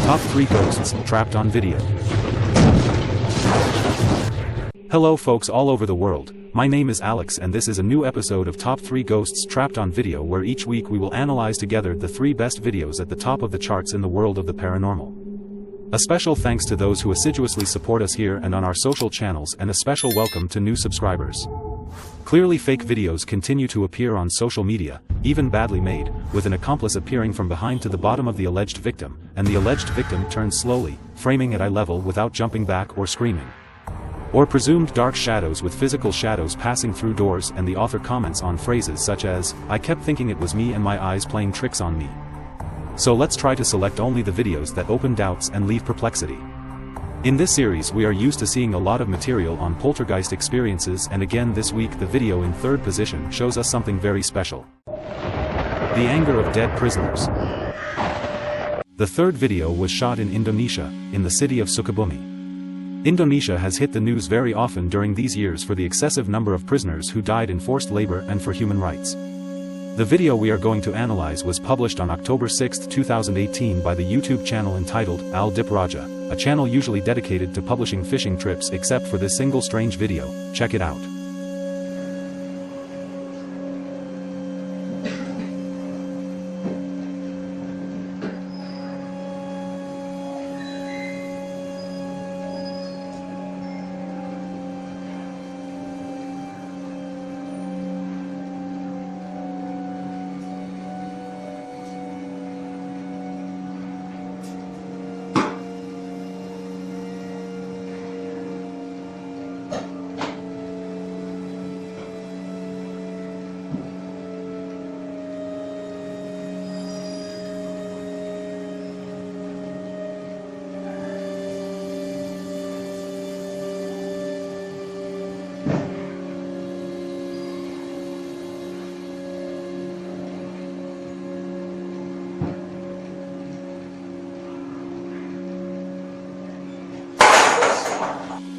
Top 3 Ghosts Trapped on Video. Hello folks all over the world, my name is Alex and this is a new episode of Top 3 Ghosts Trapped on Video, where each week we will analyze together the 3 best videos at the top of the charts in the world of the paranormal. A special thanks to those who assiduously support us here and on our social channels, and a special welcome to new subscribers. Clearly fake videos continue to appear on social media, even badly made, with an accomplice appearing from behind to the bottom of the alleged victim, and the alleged victim turns slowly, framing at eye level without jumping back or screaming. Or presumed dark shadows with physical shadows passing through doors, and the author comments on phrases such as, "I kept thinking it was me and my eyes playing tricks on me." So let's try to select only the videos that open doubts and leave perplexity. In this series we are used to seeing a lot of material on poltergeist experiences, and again this week the video in third position shows us something very special. The anger of dead prisoners. The third video was shot in Indonesia, in the city of Sukabumi. Indonesia has hit the news very often during these years for the excessive number of prisoners who died in forced labor and for human rights. The video we are going to analyze was published on October 6, 2018 by the YouTube channel entitled Al Dip Raja, a channel usually dedicated to publishing fishing trips except for this single strange video. Check it out.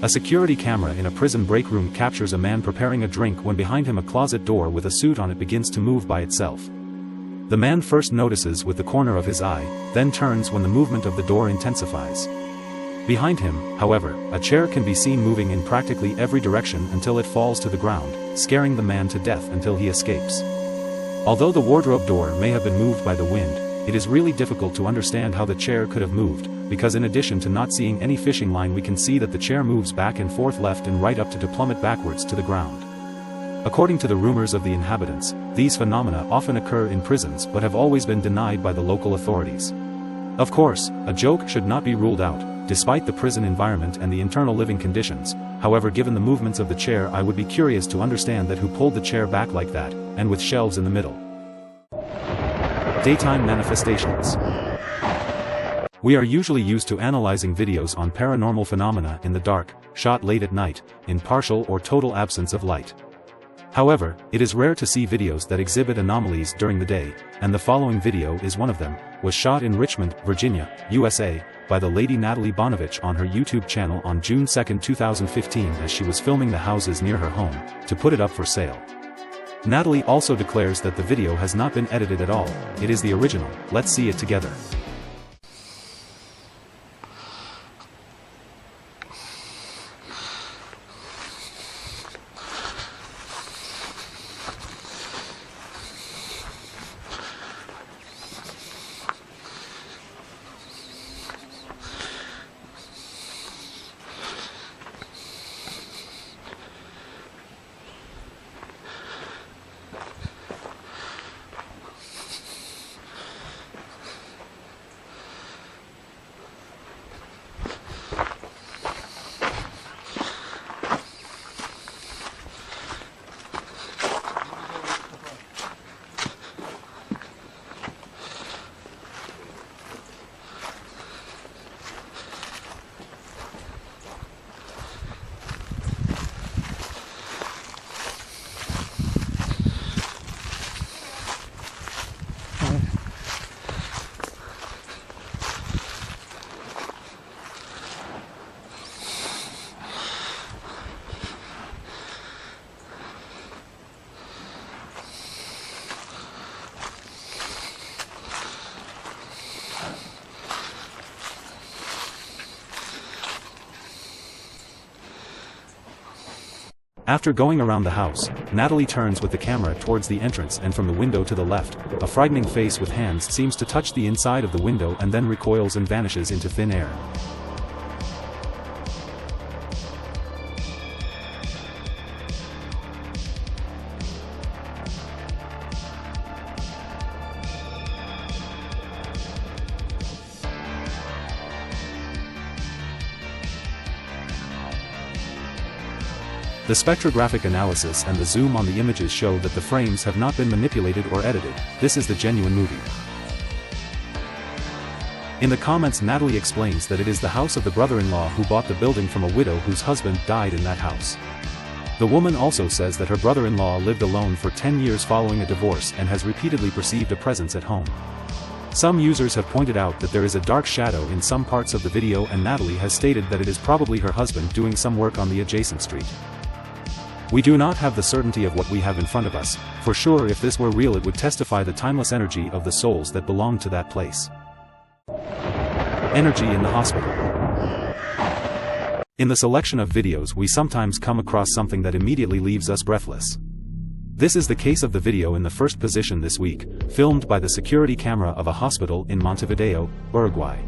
A security camera in a prison break room captures a man preparing a drink when behind him a closet door with a suit on it begins to move by itself. The man first notices with the corner of his eye, then turns when the movement of the door intensifies. Behind him, however, a chair can be seen moving in practically every direction until it falls to the ground, scaring the man to death until he escapes. Although the wardrobe door may have been moved by the wind, it is really difficult to understand how the chair could have moved, because in addition to not seeing any fishing line, we can see that the chair moves back and forth, left and right, up to plummet backwards to the ground. According to the rumors of the inhabitants, these phenomena often occur in prisons but have always been denied by the local authorities. Of course, a joke should not be ruled out, despite the prison environment and the internal living conditions. However, given the movements of the chair, I would be curious to understand that who pulled the chair back like that, and with shelves in the middle. Daytime manifestations. We are usually used to analyzing videos on paranormal phenomena in the dark, shot late at night, in partial or total absence of light. However, it is rare to see videos that exhibit anomalies during the day, and the following video is one of them. Was shot in Richmond, Virginia, USA, by the lady Natalie Bonovich on her YouTube channel on June 2, 2015, as she was filming the houses near her home, to put it up for sale. Natalie also declares that the video has not been edited at all, it is the original. Let's see it together. After going around the house, Natalie turns with the camera towards the entrance, and from the window to the left, a frightening face with hands seems to touch the inside of the window and then recoils and vanishes into thin air. The spectrographic analysis and the zoom on the images show that the frames have not been manipulated or edited. This is the genuine movie. In the comments, Natalie explains that it is the house of the brother-in-law who bought the building from a widow whose husband died in that house. The woman also says that her brother-in-law lived alone for 10 years following a divorce and has repeatedly perceived a presence at home. Some users have pointed out that there is a dark shadow in some parts of the video, and Natalie has stated that it is probably her husband doing some work on the adjacent street. We do not have the certainty of what we have in front of us. For sure, if this were real, it would testify the timeless energy of the souls that belong to that place. Energy in the hospital. In the selection of videos, we sometimes come across something that immediately leaves us breathless. This is the case of the video in the first position this week, filmed by the security camera of a hospital in Montevideo, Uruguay.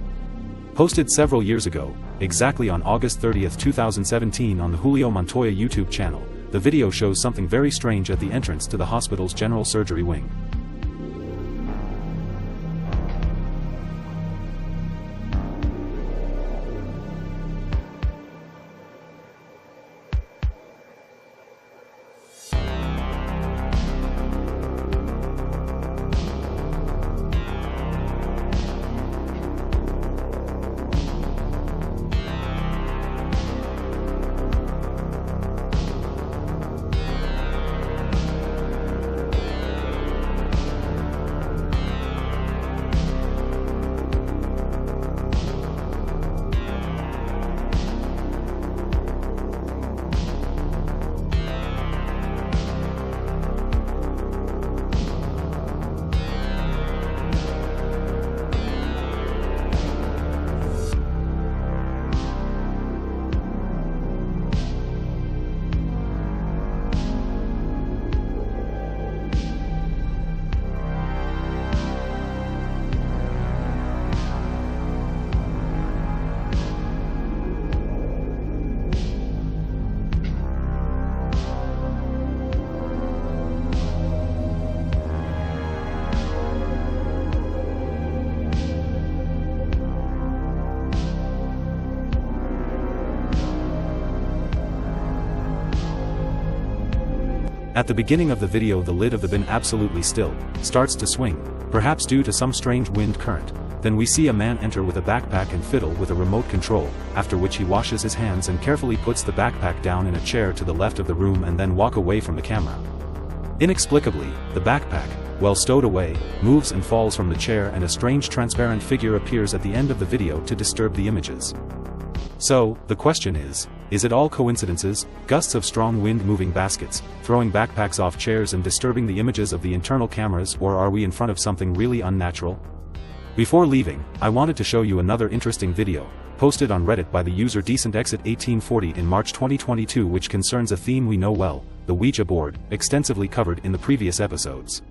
Posted several years ago, exactly on August 30, 2017 on the Julio Montoya YouTube channel, the video shows something very strange at the entrance to the hospital's general surgery wing. At the beginning of the video, the lid of the bin absolutely still starts to swing, perhaps due to some strange wind current. Then we see a man enter with a backpack and fiddle with a remote control, after which he washes his hands and carefully puts the backpack down in a chair to the left of the room and then walk away from the camera. Inexplicably, the backpack, well stowed away, moves and falls from the chair, and a strange transparent figure appears at the end of the video to disturb the images. So, the question is it all coincidences, gusts of strong wind moving baskets, throwing backpacks off chairs and disturbing the images of the internal cameras, or are we in front of something really unnatural? Before leaving, I wanted to show you another interesting video, posted on Reddit by the user DecentExit1840 in March 2022, which concerns a theme we know well, the Ouija board, extensively covered in the previous episodes.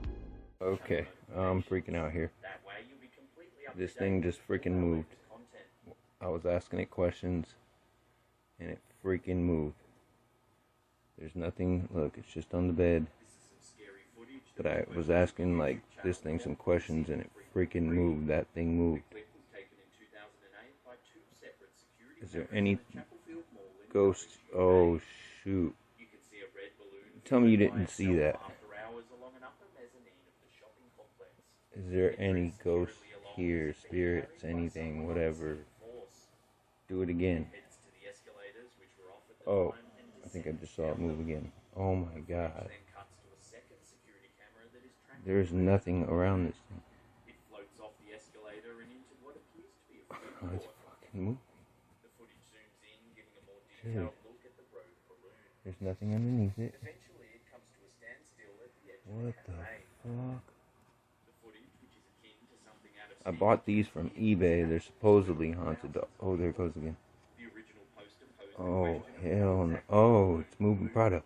Okay, I'm freaking out here. This thing just freaking moved. I was asking it questions, and it freaking moved. There's nothing, look, it's just on the bed. But I was asking, like, this thing some questions, and it freaking moved. That thing moved. Is there any ghosts? Oh, shoot. Tell me you didn't see that. Is there any ghosts here, spirits, anything, whatever? Do it again. Oh, I think I just saw it move again. Oh my god. There's nothing around this thing. Oh, it's fucking moving. Dude. There's nothing underneath it. What the fuck? I bought these from eBay. They're supposedly haunted. Oh, there it goes again. Oh, hell no. Oh, it's moving product.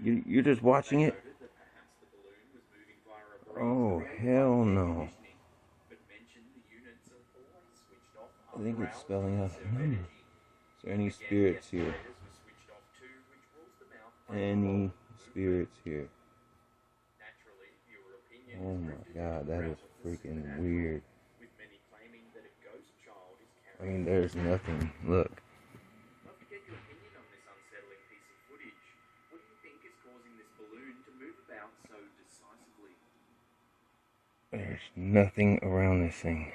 You're just watching it? Oh, hell no. I think it's spelling out the number. Is there any spirits here? Any spirits here? Oh my god, that is freaking weird. I mean, there's nothing. Look. There's nothing around this thing.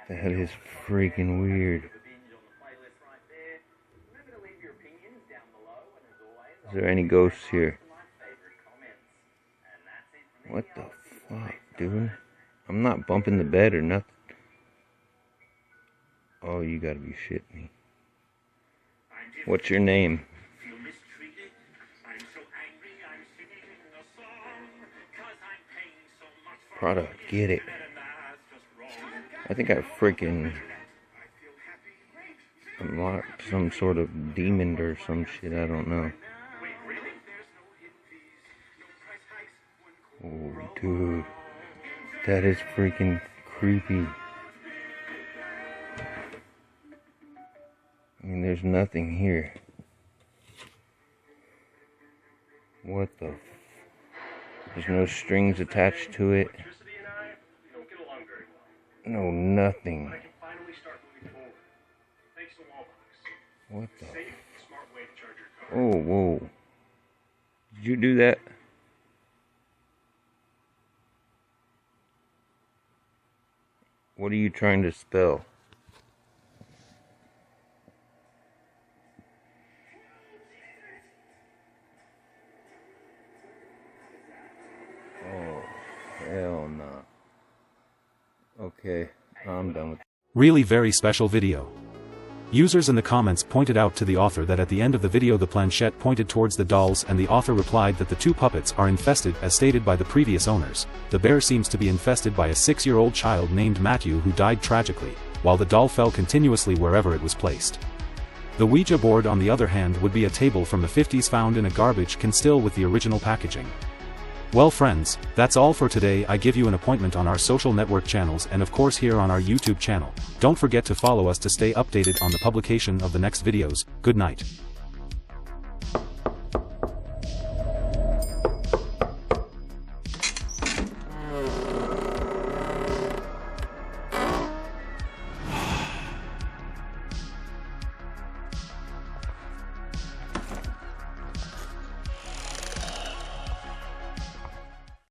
That is freaking weird. Is there any ghosts here? What the fuck, dude? I'm not bumping the bed or nothing. Oh, you gotta be shitting me. What's your name? Prada, get it. I think I freaking unlocked some sort of demon or some shit, I don't know. Oh, dude. That is freaking creepy. I mean, there's nothing here. What the? There's no strings attached to it. No, nothing. What the? Oh, whoa. Did you do that? What are you trying to spell? Oh, hell no. Okay, I'm done with it. Really very special video. Users in the comments pointed out to the author that at the end of the video the planchette pointed towards the dolls and the author replied that the two puppets are infested as stated by the previous owners. The bear seems to be infested by a 6-year-old child named Matthew who died tragically, while the doll fell continuously wherever it was placed. The Ouija board on the other hand would be a table from the 50s found in a garbage can still with the original packaging. Well friends, that's all for today. I give you an appointment on our social network channels and of course here on our YouTube channel. Don't forget to follow us to stay updated on the publication of the next videos. Good night.